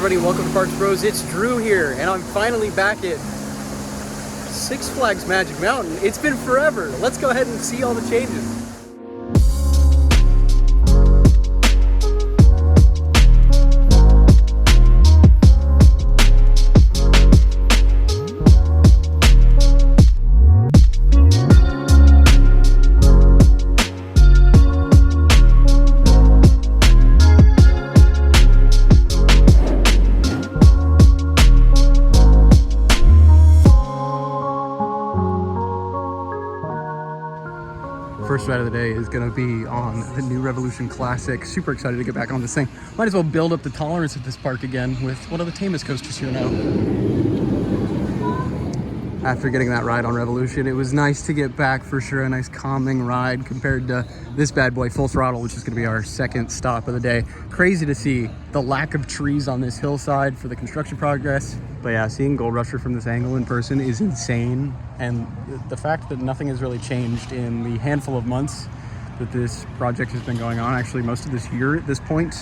everybody, welcome to Parks Bros. It's Drew here, and I'm finally back at Six Flags Magic Mountain. It's been forever. Let's go ahead and see all the changes. First ride of the day is going to be on the new Revolution Classic. Super excited to get back on this thing. Might as well build up the tolerance at this park again with one of the tamest coasters here now. After getting that ride on Revolution, it was nice to get back for sure. A nice calming ride compared to this bad boy, Full Throttle, which is going to be our second stop of the day. Crazy to see the lack of trees on this hillside for the construction progress. But yeah, seeing Gold Rusher from this angle in person is insane. And the fact that nothing has really changed in the handful of months that this project has been going on, actually most of this year at this point,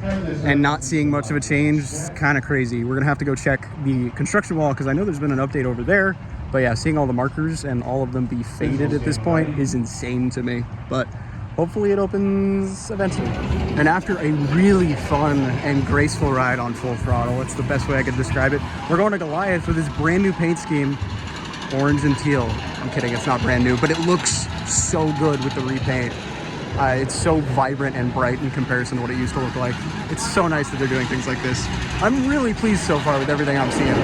and not seeing much of a change is kind of crazy. We're gonna have to go check the construction wall because I know there's been an update over there. But yeah, seeing all the markers and all of them be faded at this point is insane to me. But hopefully it opens eventually. And after a really fun and graceful ride on Full Throttle, that's the best way I could describe it, we're going to Goliath with this brand new paint scheme, orange and teal. I'm kidding, it's not brand new, but it looks so good with the repaint. It's so vibrant and bright in comparison to what it used to look like. It's so nice that they're doing things like this. I'm really pleased so far with everything I'm seeing.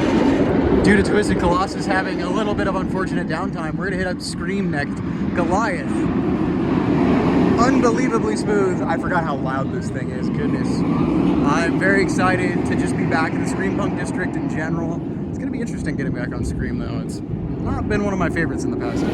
Due to Twisted Colossus having a little bit of unfortunate downtime, we're gonna hit up Scream next. Goliath. Unbelievably smooth. I forgot how loud this thing is, goodness. I'm very excited to just be back in the Scream Punk District in general. It's gonna be interesting getting back on Scream though. It's not been one of my favorites in the past.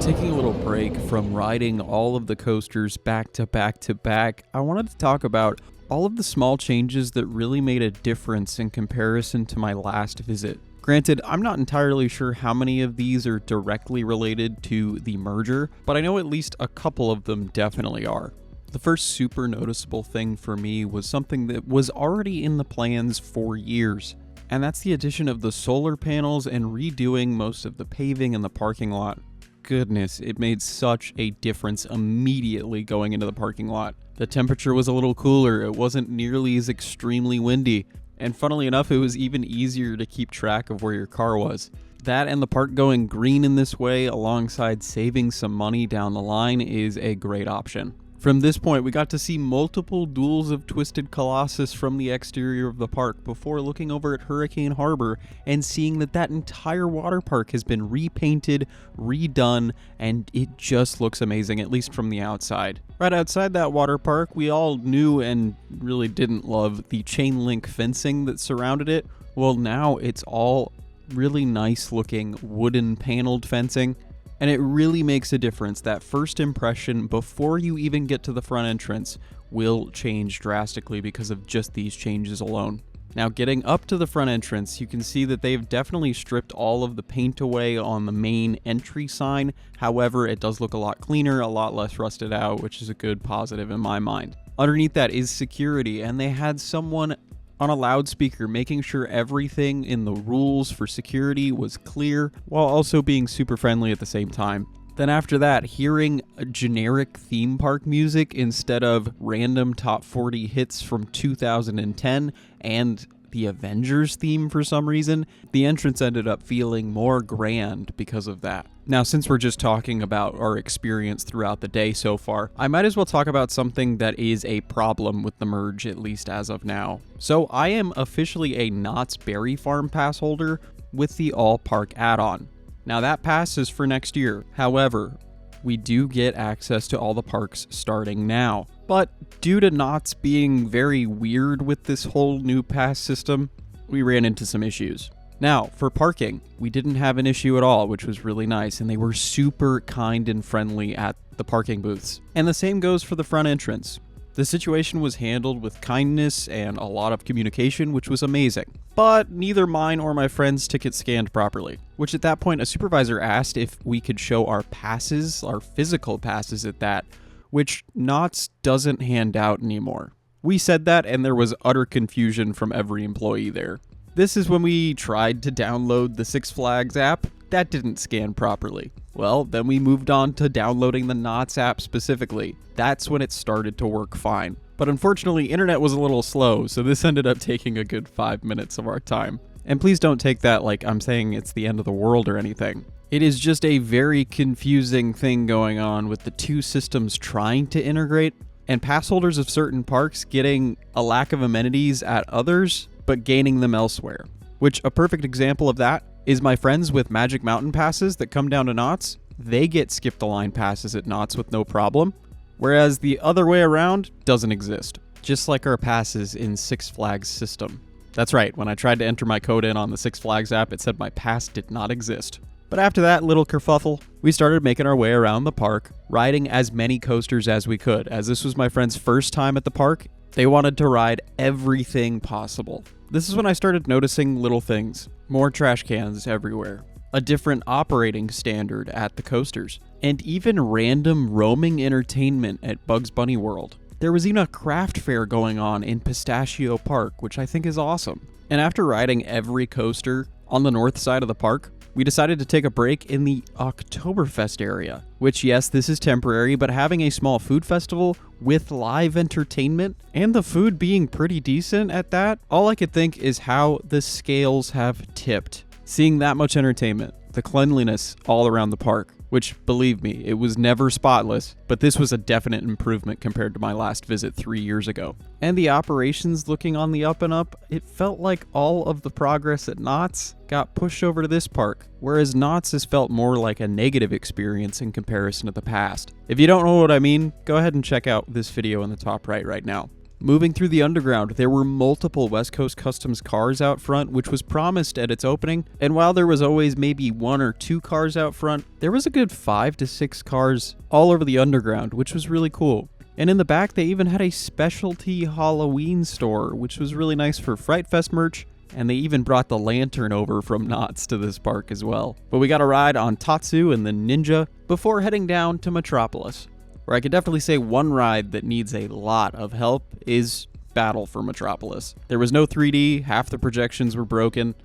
Taking a little break from riding all of the coasters back to back to back, I wanted to talk about all of the small changes that really made a difference in comparison to my last visit. Granted, I'm not entirely sure how many of these are directly related to the merger, but I know at least a couple of them definitely are. The first super noticeable thing for me was something that was already in the plans for years, and that's the addition of the solar panels and redoing most of the paving in the parking lot. Goodness, it made such a difference immediately going into the parking lot. The temperature was a little cooler, it wasn't nearly as extremely windy, and funnily enough, it was even easier to keep track of where your car was. That and the park going green in this way, alongside saving some money down the line, is a great option. From this point, we got to see multiple duels of Twisted Colossus from the exterior of the park before looking over at Hurricane Harbor and seeing that that entire water park has been repainted, redone, and it just looks amazing, at least from the outside. Right outside that water park, we all knew and really didn't love the chain link fencing that surrounded it. Well, now it's all really nice looking wooden paneled fencing. And it really makes a difference. That first impression before you even get to the front entrance will change drastically because of just these changes alone. Now, getting up to the front entrance, you can see that they've definitely stripped all of the paint away on the main entry sign. However, it does look a lot cleaner, a lot less rusted out, which is a good positive in my mind. Underneath that is security, and they had someone on a loudspeaker making sure everything in the rules for security was clear while also being super friendly at the same time. Then after that, hearing a generic theme park music instead of random top 40 hits from 2010 and the Avengers theme for some reason, the entrance ended up feeling more grand because of that. Now, since we're just talking about our experience throughout the day so far, I might as well talk about something that is a problem with the merge, at least as of now. So I am officially a Knott's Berry Farm pass holder with the All Park add-on. Now that pass is for next year. However, we do get access to all the parks starting now. But due to Knott's being very weird with this whole new pass system, we ran into some issues. Now, for parking, we didn't have an issue at all, which was really nice, and they were super kind and friendly at the parking booths. And the same goes for the front entrance. The situation was handled with kindness and a lot of communication, which was amazing. But neither mine or my friend's ticket scanned properly, which at that point a supervisor asked if we could show our passes, our physical passes at that, which Knott's doesn't hand out anymore. We said that, and there was utter confusion from every employee there. This is when we tried to download the Six Flags app. That didn't scan properly. Well, then we moved on to downloading the Knott's app specifically. That's when it started to work fine. But unfortunately, internet was a little slow, so this ended up taking a good 5 minutes of our time. And please don't take that like I'm saying it's the end of the world or anything. It is just a very confusing thing going on with the two systems trying to integrate, and pass holders of certain parks getting a lack of amenities at others, but gaining them elsewhere. Which, a perfect example of that is my friends with Magic Mountain passes that come down to Knott's. They get skip-the-line passes at Knott's with no problem, whereas the other way around doesn't exist, just like our passes in Six Flags system. That's right, when I tried to enter my code in on the Six Flags app, it said my pass did not exist. But after that little kerfuffle, we started making our way around the park, riding as many coasters as we could. As this was my friend's first time at the park, they wanted to ride everything possible. This is when I started noticing little things. More trash cans everywhere, a different operating standard at the coasters, and even random roaming entertainment at Bugs Bunny World. There was even a craft fair going on in Pistachio Park, which I think is awesome. And after riding every coaster on the north side of the park, we decided to take a break in the Oktoberfest area, which, yes, this is temporary, but having a small food festival with live entertainment and the food being pretty decent at that, all I could think is how the scales have tipped. Seeing that much entertainment, the cleanliness all around the park, which, believe me, it was never spotless, but this was a definite improvement compared to my last visit 3 years ago. And the operations looking on the up and up, it felt like all of the progress at Knott's got pushed over to this park, whereas Knott's has felt more like a negative experience in comparison to the past. If you don't know what I mean, go ahead and check out this video in the top right now. Moving through the underground, there were multiple West Coast Customs cars out front, which was promised at its opening, and while there was always maybe 1 or 2 cars out front, there was a good 5 to 6 cars all over the underground, which was really cool. And in the back, they even had a specialty Halloween store, which was really nice for Fright Fest merch, and they even brought the lantern over from Knott's to this park as well. But we got a ride on Tatsu and the Ninja before heading down to Metropolis, where I could definitely say one ride that needs a lot of help is Battle for Metropolis. There was no 3D, half the projections were broken,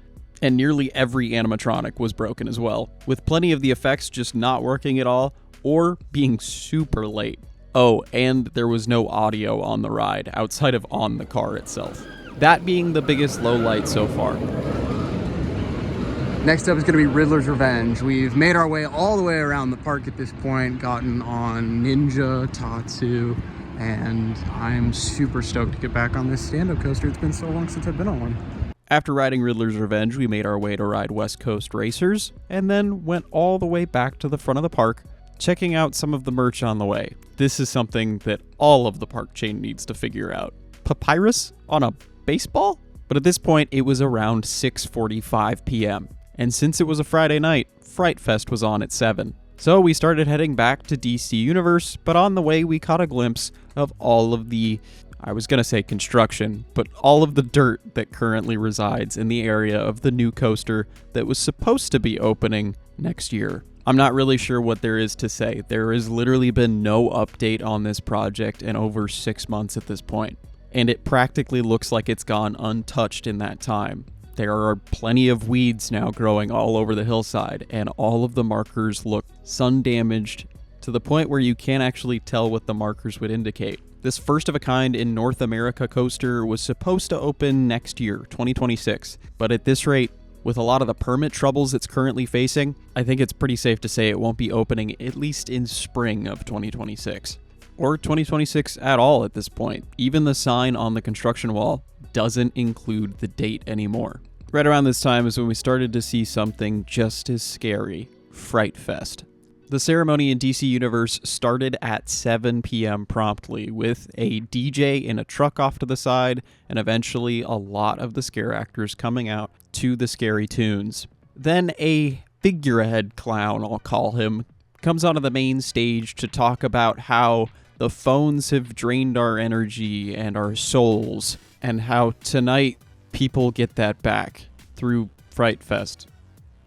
and nearly every animatronic was broken as well, with plenty of the effects just not working at all or being super late. Oh, and there was no audio on the ride outside of on the car itself. That being the biggest low light so far. Next up is going to be Riddler's Revenge. We've made our way all the way around the park at this point, gotten on Ninja, Tatsu, and I'm super stoked to get back on this stand-up coaster. It's been so long since I've been on one. After riding Riddler's Revenge, we made our way to ride West Coast Racers, and then went all the way back to the front of the park, checking out some of the merch on the way. This is something that all of the park chain needs to figure out. Papyrus on a baseball? But at this point, it was around 6:45 p.m. And since it was a Friday night, Fright Fest was on at 7. So we started heading back to DC Universe, but on the way we caught a glimpse of all of the, I was going to say construction, but all of the dirt that currently resides in the area of the new coaster that was supposed to be opening next year. I'm not really sure what there is to say. There has literally been no update on this project in over 6 months at this point, and it practically looks like it's gone untouched in that time. There are plenty of weeds now growing all over the hillside, and all of the markers look sun-damaged to the point where you can't actually tell what the markers would indicate. This first-of-a-kind in North America coaster was supposed to open next year, 2026, but at this rate, with a lot of the permit troubles it's currently facing, I think it's pretty safe to say it won't be opening at least in spring of 2026. Or 2026 at all at this point. Even the sign on the construction wall doesn't include the date anymore. Right around this time is when we started to see something just as scary, Fright Fest. The ceremony in DC Universe started at 7 p.m. promptly, with a DJ in a truck off to the side, and eventually a lot of the scare actors coming out to the scary tunes. Then a figurehead clown, I'll call him, comes onto the main stage to talk about how the phones have drained our energy and our souls, and how tonight people get that back through Fright Fest.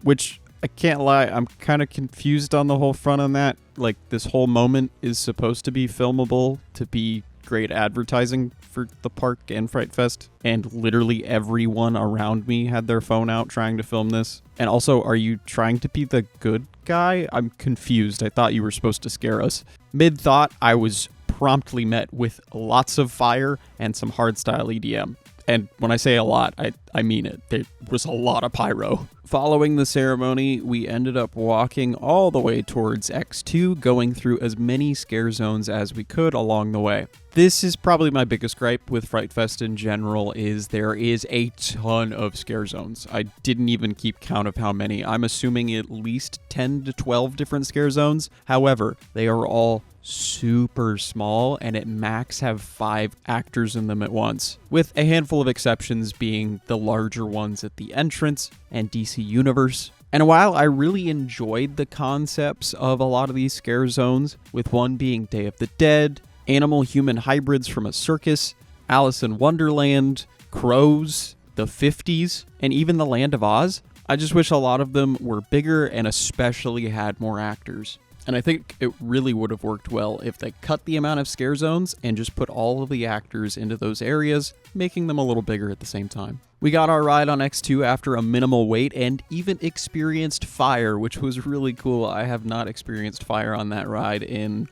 Which, I can't lie, I'm kind of confused on the whole front on that. Like, this whole moment is supposed to be filmable to be great advertising for the park and Fright Fest, and literally everyone around me had their phone out trying to film this. And also, are you trying to be the good guy? I'm confused. I thought you were supposed to scare us. Mid-thought, I was promptly met with lots of fire and some hardstyle EDM. And when I say a lot, I mean it. There was a lot of pyro. Following the ceremony, we ended up walking all the way towards X2, going through as many scare zones as we could along the way. This is probably my biggest gripe with Fright Fest in general, is there is a ton of scare zones. I didn't even keep count of how many. I'm assuming at least 10 to 12 different scare zones. However, they are all super small and at max have 5 actors in them at once, with a handful of exceptions being the larger ones at the entrance and DC Universe. And while I really enjoyed the concepts of a lot of these scare zones, with one being Day of the Dead, animal-human hybrids from a circus, Alice in Wonderland, crows, the 50s, and even the Land of Oz, I just wish a lot of them were bigger and especially had more actors. And I think it really would have worked well if they cut the amount of scare zones and just put all of the actors into those areas, making them a little bigger at the same time. We got our ride on X2 after a minimal wait and even experienced fire, which was really cool. I have not experienced fire on that ride in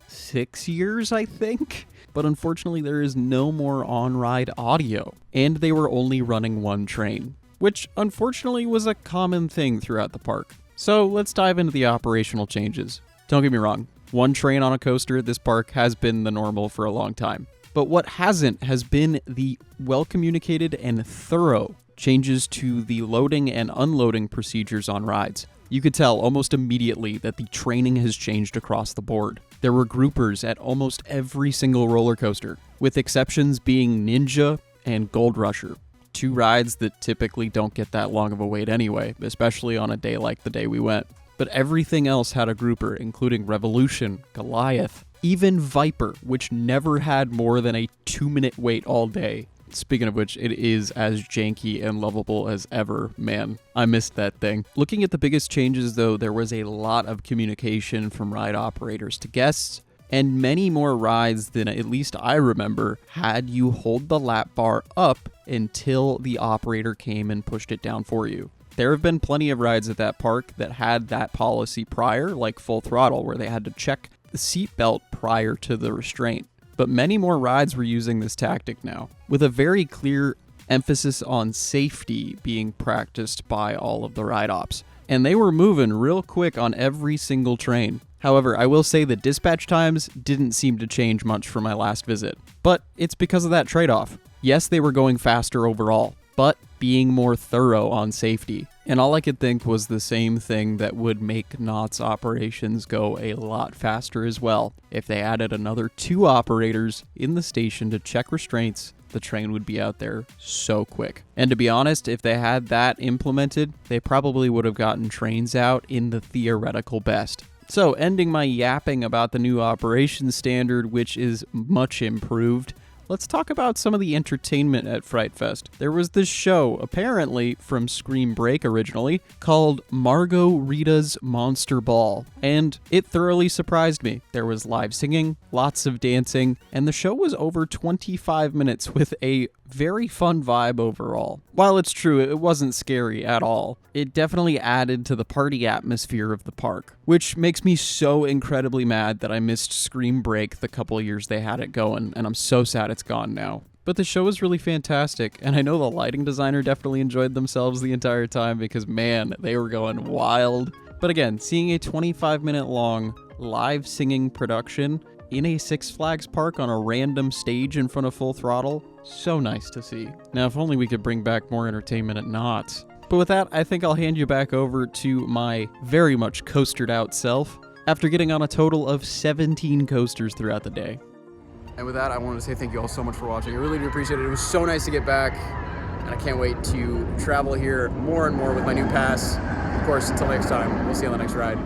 6 years, I think. But unfortunately, there is no more on-ride audio, and they were only running one train, which unfortunately was a common thing throughout the park. So let's dive into the operational changes. Don't get me wrong, one train on a coaster at this park has been the normal for a long time. But what hasn't has been the well-communicated and thorough changes to the loading and unloading procedures on rides. You could tell almost immediately that the training has changed across the board. There were groupers at almost every single roller coaster, with exceptions being Ninja and Gold Rusher. 2 rides that typically don't get that long of a wait anyway, especially on a day like the day we went. But everything else had a grouper, including Revolution, Goliath, even Viper, which never had more than a 2-minute wait all day. Speaking of which, it is as janky and lovable as ever. Man, I missed that thing. Looking at the biggest changes though, there was a lot of communication from ride operators to guests, and many more rides than at least I remember had you hold the lap bar up until the operator came and pushed it down for you. There have been plenty of rides at that park that had that policy prior, like Full Throttle, where they had to check the seatbelt prior to the restraint. But many more rides were using this tactic now, with a very clear emphasis on safety being practiced by all of the ride ops. And they were moving real quick on every single train. However, I will say the dispatch times didn't seem to change much from my last visit. But it's because of that trade-off. Yes, they were going faster overall, but being more thorough on safety. And all I could think was the same thing that would make Knott's operations go a lot faster as well. If they added another 2 operators in the station to check restraints, the train would be out there so quick. And to be honest, if they had that implemented, they probably would have gotten trains out in the theoretical best. So, ending my yapping about the new operations standard, which is much improved, let's talk about some of the entertainment at Fright Fest. There was this show, apparently from Scream Break originally, called Margot Rita's Monster Ball, and it thoroughly surprised me. There was live singing, lots of dancing, and the show was over 25 minutes with a very fun vibe overall. While it's true, it wasn't scary at all. It definitely added to the party atmosphere of the park, which makes me so incredibly mad that I missed Scream Break the couple years they had it going, and I'm so sad it's gone now. But the show was really fantastic, and I know the lighting designer definitely enjoyed themselves the entire time because, man, they were going wild. But again, seeing a 25-minute long live singing production in a Six Flags park on a random stage in front of Full Throttle, so nice to see. Now, if only we could bring back more entertainment at Knott's. But with that, I think I'll hand you back over to my very much coastered out self after getting on a total of 17 coasters throughout the day. And with that, I wanted to say thank you all so much for watching. I really do appreciate it. It was so nice to get back, and I can't wait to travel here more and more with my new pass. Of course, until next time, we'll see you on the next ride.